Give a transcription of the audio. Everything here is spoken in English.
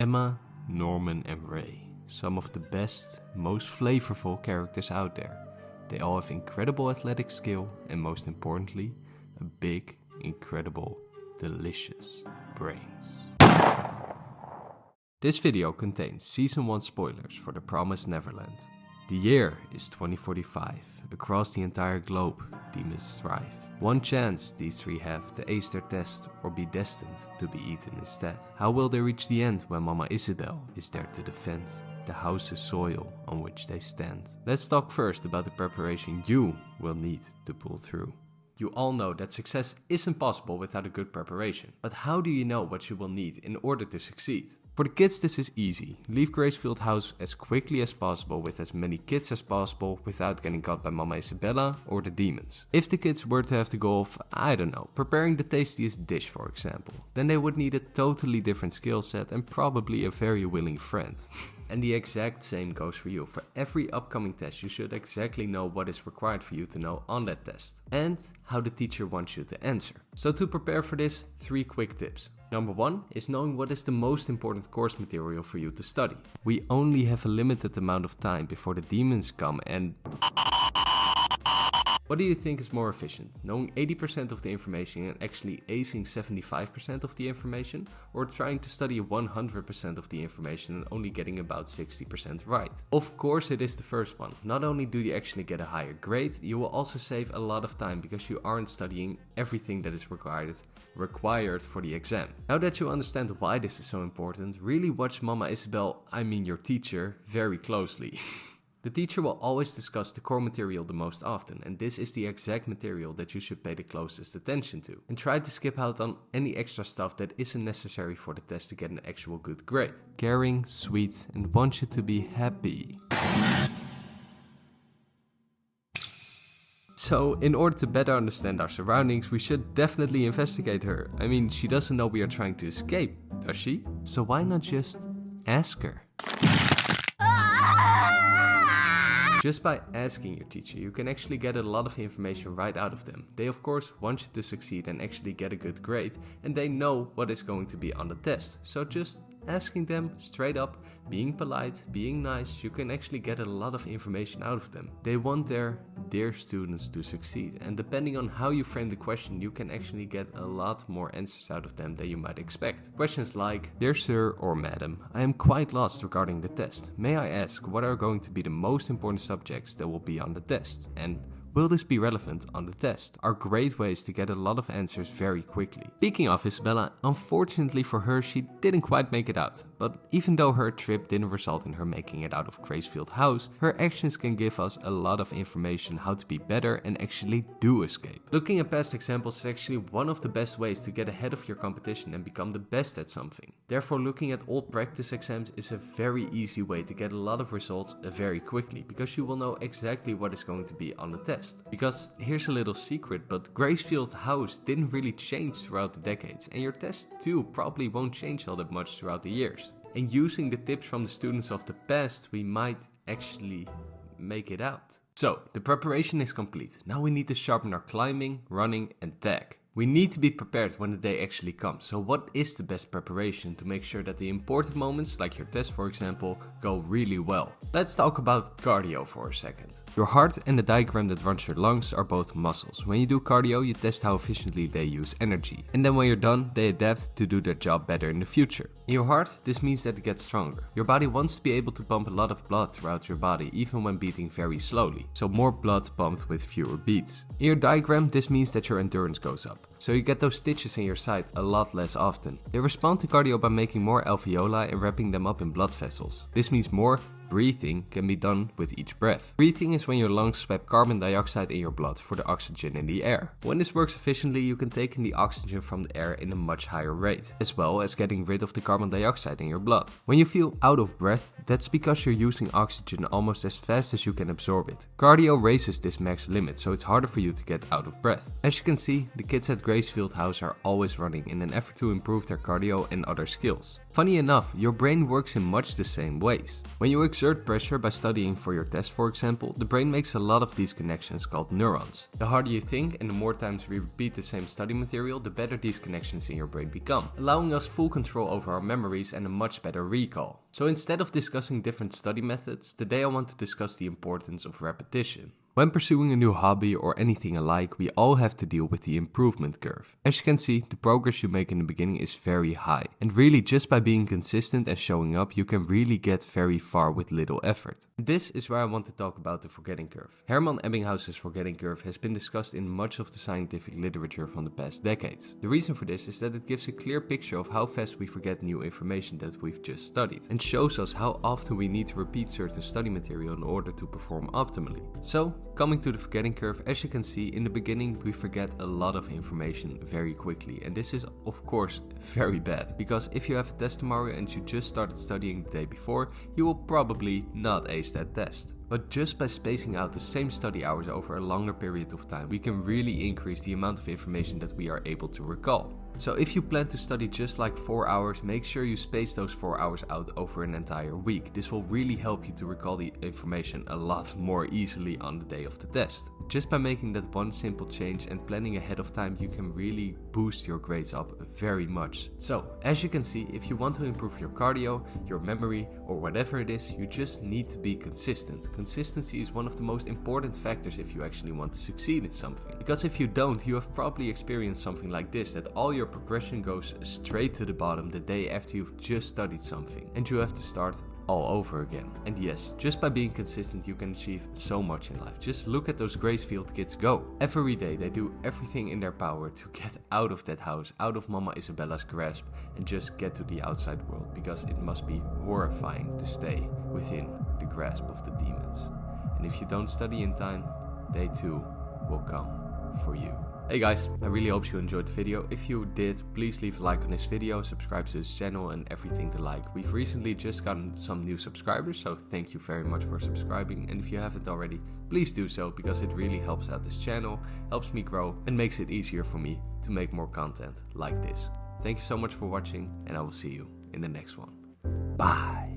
Emma, Norman and Ray. Some of the best, most flavorful characters out there. They all have incredible athletic skill and most importantly, a big, incredible, delicious brains. This video contains Season 1 spoilers for The Promised Neverland. The year is 2045. Across the entire globe, demons thrive. One chance these three have to ace their test or be destined to be eaten instead. How will they reach the end when Mama Isabel is there to defend the house's soil on which they stand? Let's talk first about the preparation you will need to pull through. You all know that success isn't possible without a good preparation. But how do you know what you will need in order to succeed? For the kids this is easy. Leave Gracefield House as quickly as possible with as many kids as possible without getting caught by Mama Isabella or the demons. If the kids were to have to go off, I don't know, preparing the tastiest dish for example, then they would need a totally different skill set and probably a very willing friend. And the exact same goes for you. For every upcoming test, you should exactly know what is required for you to know on that test and how the teacher wants you to answer. So to prepare for this, 3 quick tips. Number 1 is knowing what is the most important course material for you to study. We only have a limited amount of time before the demons come and... What do you think is more efficient? Knowing 80% of the information and actually acing 75% of the information? Or trying to study 100% of the information and only getting about 60% right? Of course it is the first one. Not only do you actually get a higher grade, you will also save a lot of time because you aren't studying everything that is required for the exam. Now that you understand why this is so important, really watch Mama Isabel, your teacher, very closely. The teacher will always discuss the core material the most often, and this is the exact material that you should pay the closest attention to. And try to skip out on any extra stuff that isn't necessary for the test to get an actual good grade. Caring, sweet, and wants you to be happy. So, in order to better understand our surroundings, we should definitely investigate her. She doesn't know we are trying to escape, does she? So why not just ask her? Just by asking your teacher, you can actually get a lot of information right out of them. They of course want you to succeed and actually get a good grade, and they know what is going to be on the test. So just asking them straight up, being polite, being nice, you can actually get a lot of information out of them. They want their dear students to succeed, and depending on how you frame the question, you can actually get a lot more answers out of them than you might expect. Questions like, "Dear sir or madam, I am quite lost regarding the test. May I ask what are going to be the most important subjects that will be on the test? And will this be relevant on the test?" Are great ways to get a lot of answers very quickly. Speaking of Isabella, unfortunately for her, she didn't quite make it out. But even though her trip didn't result in her making it out of Gracefield House, her actions can give us a lot of information how to be better and actually do escape. Looking at past examples is actually one of the best ways to get ahead of your competition and become the best at something. Therefore, looking at old practice exams is a very easy way to get a lot of results very quickly, because you will know exactly what is going to be on the test. Because here's a little secret, but Gracefield House didn't really change throughout the decades, and your test too probably won't change all that much throughout the years. And using the tips from the students of the past, we might actually make it out. So, the preparation is complete. Now we need to sharpen our climbing, running and tag. We need to be prepared when the day actually comes. So what is the best preparation to make sure that the important moments, like your test for example, go really well? Let's talk about cardio for a second. Your heart and the diagram that runs your lungs are both muscles. When you do cardio, you test how efficiently they use energy. And then when you're done, they adapt to do their job better in the future. In your heart, this means that it gets stronger. Your body wants to be able to pump a lot of blood throughout your body, even when beating very slowly. So more blood pumped with fewer beats. In your diagram, this means that your endurance goes up. So you get those stitches in your side a lot less often. They respond to cardio by making more alveoli and wrapping them up in blood vessels. This means more breathing can be done with each breath. Breathing is when your lungs swap carbon dioxide in your blood for the oxygen in the air. When this works efficiently, you can take in the oxygen from the air in a much higher rate, as well as getting rid of the carbon dioxide in your blood. When you feel out of breath, that's because you're using oxygen almost as fast as you can absorb it. Cardio raises this max limit, so it's harder for you to get out of breath. As you can see, the kids at grace-filled house are always running in an effort to improve their cardio and other skills. Funny enough, your brain works in much the same ways. When you exert pressure by studying for your test, for example, the brain makes a lot of these connections called neurons. The harder you think and the more times we repeat the same study material, the better these connections in your brain become, allowing us full control over our memories and a much better recall. So instead of discussing different study methods, today I want to discuss the importance of repetition. When pursuing a new hobby or anything alike, we all have to deal with the improvement curve. As you can see, the progress you make in the beginning is very high. And really just by being consistent and showing up, you can really get very far with little effort. This is where I want to talk about the forgetting curve. Hermann Ebbinghaus's forgetting curve has been discussed in much of the scientific literature from the past decades. The reason for this is that it gives a clear picture of how fast we forget new information that we've just studied, and shows us how often we need to repeat certain study material in order to perform optimally. So, coming to the forgetting curve, as you can see, in the beginning we forget a lot of information very quickly, and this is of course very bad, because if you have a test tomorrow and you just started studying the day before, you will probably not ace that test. But just by spacing out the same study hours over a longer period of time, we can really increase the amount of information that we are able to recall. So if you plan to study just like 4 hours, make sure you space those 4 hours out over an entire week. This will really help you to recall the information a lot more easily on the day of the test. Just by making that one simple change and planning ahead of time, you can really boost your grades up very much. So, as you can see, if you want to improve your cardio, your memory, or whatever it is, you just need to be consistent. Consistency is one of the most important factors if you actually want to succeed in something. Because if you don't, you have probably experienced something like this, that all your progression goes straight to the bottom the day after you've just studied something, and you have to start all over again. And yes, just by being consistent you can achieve so much in life. Just look at those Gracefield kids go. Every day they do everything in their power to get out of that house, out of Mama Isabella's grasp, and just get to the outside world, because it must be horrifying to stay within the grasp of the demons. And if you don't study in time, they too will come for you. Hey guys, I really hope you enjoyed the video. If you did, please leave a like on this video, subscribe to this channel and everything to like. We've recently just gotten some new subscribers, so thank you very much for subscribing. And if you haven't already, please do so, because it really helps out this channel, helps me grow, and makes it easier for me to make more content like this. Thank you so much for watching, and I will see you in the next one. Bye!